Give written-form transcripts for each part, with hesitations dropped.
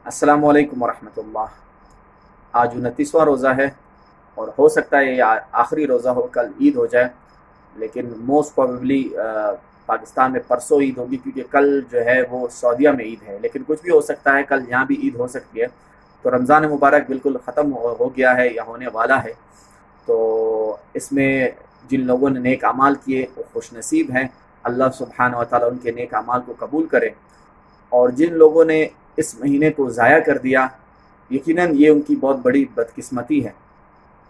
अस्सलामु अलैकुम वरहमतुल्लाह। आज 29वां रोज़ा है और हो सकता है ये आखिरी रोज़ा हो, कल ईद हो जाए। लेकिन मोस्ट प्रोबेबली पाकिस्तान में परसों ईद होगी, क्योंकि कल जो है वो सऊदीया में ईद है। लेकिन कुछ भी हो सकता है, कल यहाँ भी ईद हो सकती है। तो रमज़ान मुबारक बिल्कुल ख़त्म हो गया है या होने वाला है। तो इसमें जिन लोगों ने नेक अमाल किए वो खुश नसीब हैं, अल्लाह सुब्हानहू व तआला उनके नेक अमाल को कबूल करे। और जिन लोगों ने इस महीने को ज़ाया कर दिया, यकीनन ये उनकी बहुत बड़ी बदकिस्मती है।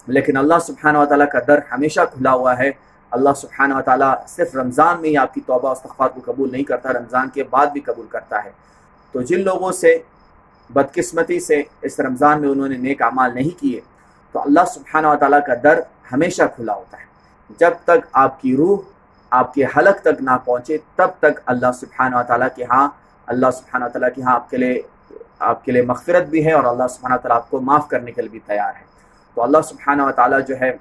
लेकिन अल्लाह सुब्हानहू व तआला का दर हमेशा खुला हुआ है। अल्लाह सुब्हानहू व तआला सिर्फ रमज़ान में ही आपकी तौबा और इस्तिग़फ़ार को कबूल नहीं करता, रमज़ान के बाद भी कबूल करता है। तो जिन लोगों से बदकिस्मती से इस रमज़ान में उन्होंने नेक अमाल नहीं किए, तो अल्लाह सुब्हानहू व तआला का दर हमेशा खुला होता है। जब तक आपकी रूह आपके हलक तक ना पहुँचे, तब तक अल्लाह सुब्हानहू व तआला के यहाँ आपके लिए मग़फ़िरत भी है और अल्लाह सुब्हानहू व तआला आपको माफ़ करने के लिए भी तैयार है। तो अल्लाह सुब्हानहू व तआला जो है,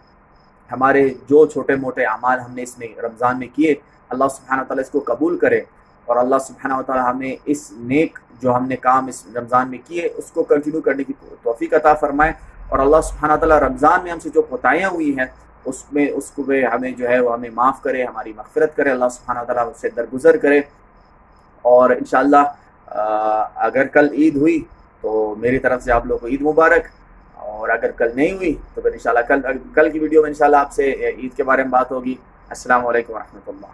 हमारे जो छोटे मोटे अमाल हमने इसमें रमज़ान में किए, अल्लाह सुब्हानहू व तआला इसको कबूल करे। और अल्लाह सुब्हानहू व तआला हमें इस नेक जो हमने काम इस रमज़ान में किए उसको कंटिन्यू करने की तौफ़ीक़ अता फ़रमाए। और अल्लाह सुब्हानहू व तआला रमज़ान में हमसे जो कोताहियाँ हुई हैं उसको हमें जो है वो हमें माफ़ करे, हमारी मग़फ़िरत करे, अल्लाह सुब्हानहू व तआला उससे दरगुज़र करे। और इंशाअल्लाह अगर कल ईद हुई तो मेरी तरफ से आप लोगों को ईद मुबारक। और अगर कल नहीं हुई तो फिर इंशाअल्लाह कल की वीडियो में इंशाअल्लाह आपसे ईद के बारे में बात होगी। अस्सलामु अलैकुम वरहमतुल्लाह।